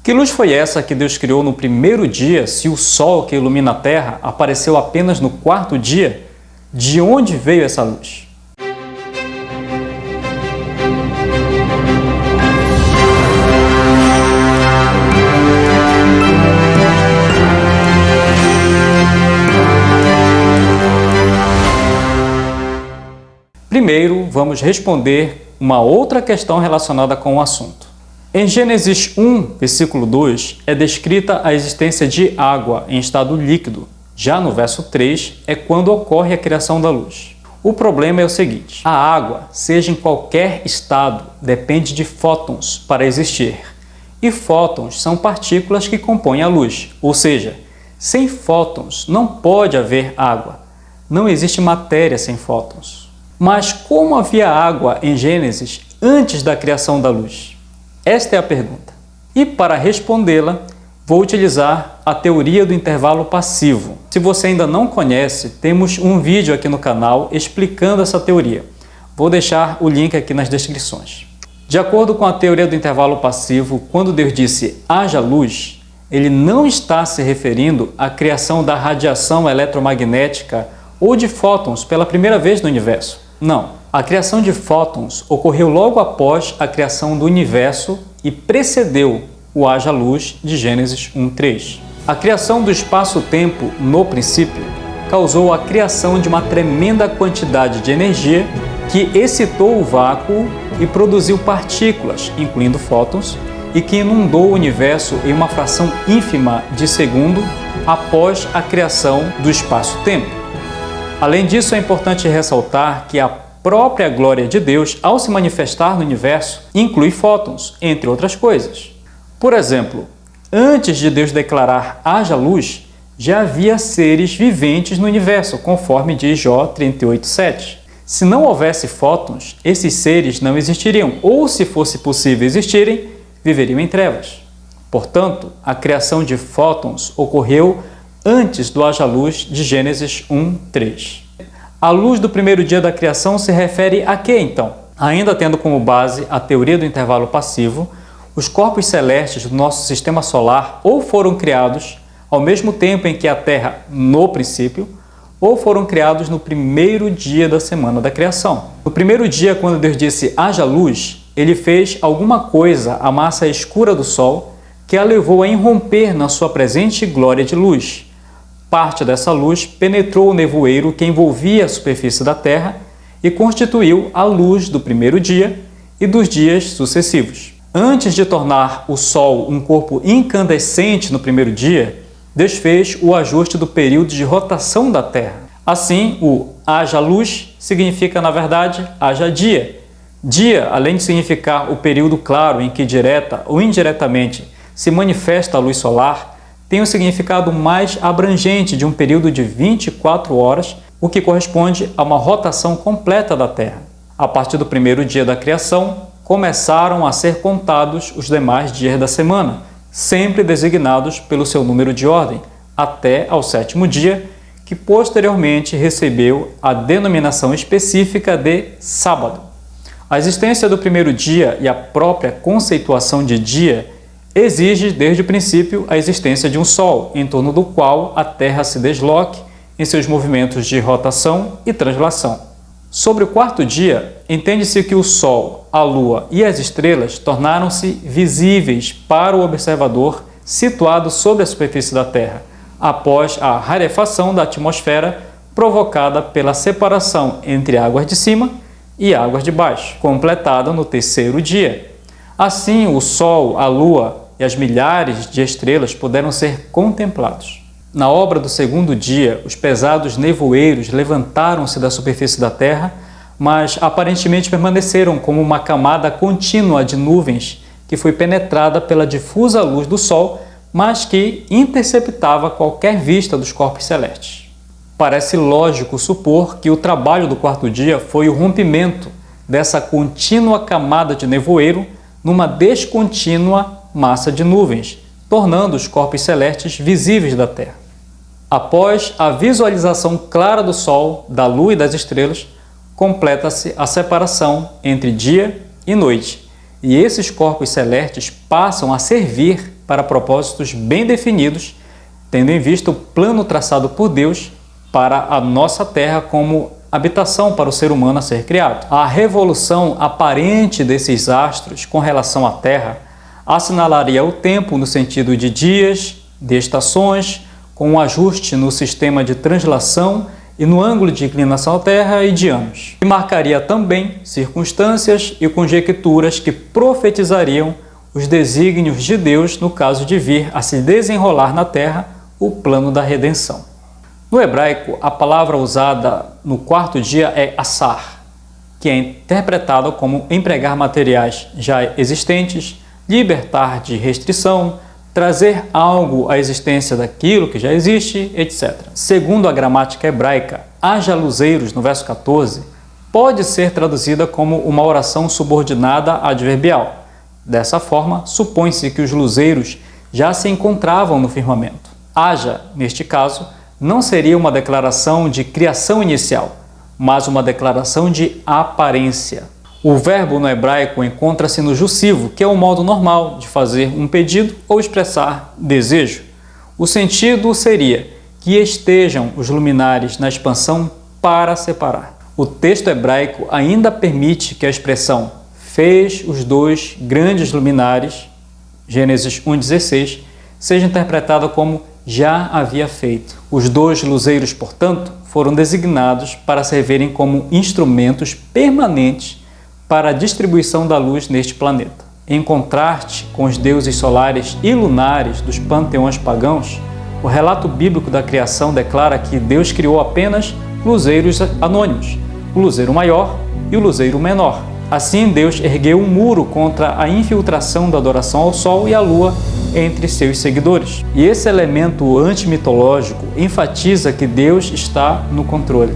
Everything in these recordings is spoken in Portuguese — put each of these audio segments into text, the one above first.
Que luz foi essa que Deus criou no primeiro dia, se o sol que ilumina a terra apareceu apenas no quarto dia? De onde veio essa luz? Primeiro, vamos responder uma outra questão relacionada com o assunto. Em Gênesis 1, versículo 2, é descrita a existência de água em estado líquido. Já no verso 3, é quando ocorre a criação da luz. O problema é o seguinte: a água, seja em qualquer estado, depende de fótons para existir. E fótons são partículas que compõem a luz, ou seja, sem fótons não pode haver água. Não existe matéria sem fótons. Mas como havia água em Gênesis antes da criação da luz? Esta é a pergunta. E para respondê-la, vou utilizar a teoria do intervalo passivo. Se você ainda não conhece, temos um vídeo aqui no canal explicando essa teoria. Vou deixar o link aqui nas descrições. De acordo com a teoria do intervalo passivo, quando Deus disse haja luz, Ele não está se referindo à criação da radiação eletromagnética ou de fótons pela primeira vez no universo. Não, a criação de fótons ocorreu logo após a criação do universo e precedeu o haja luz de Gênesis 1:3. A criação do espaço-tempo, no princípio, causou a criação de uma tremenda quantidade de energia que excitou o vácuo e produziu partículas, incluindo fótons, e que inundou o universo em uma fração ínfima de segundo após a criação do espaço-tempo. Além disso, é importante ressaltar que a própria glória de Deus, ao se manifestar no universo, inclui fótons, entre outras coisas. Por exemplo, antes de Deus declarar haja luz, já havia seres viventes no universo, conforme diz Jó 38:7. Se não houvesse fótons, esses seres não existiriam, ou se fosse possível existirem, viveriam em trevas. Portanto, a criação de fótons ocorreu antes do haja luz de Gênesis 1:3. A luz do primeiro dia da criação se refere a quê, então? Ainda tendo como base a teoria do intervalo passivo, os corpos celestes do nosso sistema solar ou foram criados ao mesmo tempo em que a Terra, no princípio, ou foram criados no primeiro dia da semana da criação. No primeiro dia, quando Deus disse haja luz, Ele fez alguma coisa à massa escura do Sol que a levou a irromper na sua presente glória de luz. Parte dessa luz penetrou o nevoeiro que envolvia a superfície da Terra e constituiu a luz do primeiro dia e dos dias sucessivos. Antes de tornar o Sol um corpo incandescente no primeiro dia, Deus fez o ajuste do período de rotação da Terra. Assim, o haja luz significa, na verdade, haja dia. Dia, além de significar o período claro em que direta ou indiretamente se manifesta a luz solar, tem um significado mais abrangente de um período de 24 horas, o que corresponde a uma rotação completa da Terra. A partir do primeiro dia da criação, começaram a ser contados os demais dias da semana, sempre designados pelo seu número de ordem, até ao sétimo dia, que posteriormente recebeu a denominação específica de sábado. A existência do primeiro dia e a própria conceituação de dia exige desde o princípio a existência de um Sol, em torno do qual a Terra se desloque em seus movimentos de rotação e translação. Sobre o quarto dia, entende-se que o Sol, a Lua e as estrelas tornaram-se visíveis para o observador situado sobre a superfície da Terra, após a rarefação da atmosfera provocada pela separação entre águas de cima e águas de baixo, completada no terceiro dia. Assim, o Sol, a Lua e as milhares de estrelas puderam ser contemplados. Na obra do segundo dia, os pesados nevoeiros levantaram-se da superfície da Terra, mas aparentemente permaneceram como uma camada contínua de nuvens que foi penetrada pela difusa luz do Sol, mas que interceptava qualquer vista dos corpos celestes. Parece lógico supor que o trabalho do quarto dia foi o rompimento dessa contínua camada de nevoeiro numa descontínua massa de nuvens, tornando os corpos celestes visíveis da Terra. Após a visualização clara do Sol, da Lua e das estrelas, completa-se a separação entre dia e noite, e esses corpos celestes passam a servir para propósitos bem definidos, tendo em vista o plano traçado por Deus para a nossa Terra como habitação para o ser humano a ser criado. A revolução aparente desses astros com relação à Terra assinalaria o tempo no sentido de dias, de estações, com um ajuste no sistema de translação e no ângulo de inclinação à Terra e de anos. E marcaria também circunstâncias e conjecturas que profetizariam os desígnios de Deus no caso de vir a se desenrolar na Terra o plano da redenção. No hebraico, a palavra usada no quarto dia é assar, que é interpretada como empregar materiais já existentes, libertar de restrição, trazer algo à existência daquilo que já existe, etc. Segundo a gramática hebraica, haja luzeiros, no verso 14, pode ser traduzida como uma oração subordinada adverbial. Dessa forma, supõe-se que os luzeiros já se encontravam no firmamento. Haja, neste caso, não seria uma declaração de criação inicial, mas uma declaração de aparência. O verbo no hebraico encontra-se no jussivo, que é o modo normal de fazer um pedido ou expressar desejo. O sentido seria que estejam os luminares na expansão para separar. O texto hebraico ainda permite que a expressão fez os dois grandes luminares, Gênesis 1,16, seja interpretada como já havia feito. Os dois luzeiros, portanto, foram designados para servirem como instrumentos permanentes para a distribuição da luz neste planeta. Em contraste com os deuses solares e lunares dos panteões pagãos, o relato bíblico da criação declara que Deus criou apenas luzeiros anônimos, o luzeiro maior e o luzeiro menor. Assim, Deus ergueu um muro contra a infiltração da adoração ao Sol e à Lua entre seus seguidores. E esse elemento antimitológico enfatiza que Deus está no controle.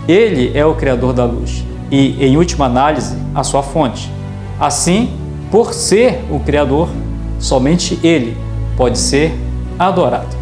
Ele é o Criador da luz e, em última análise, a sua fonte. Assim, por ser o Criador, somente Ele pode ser adorado.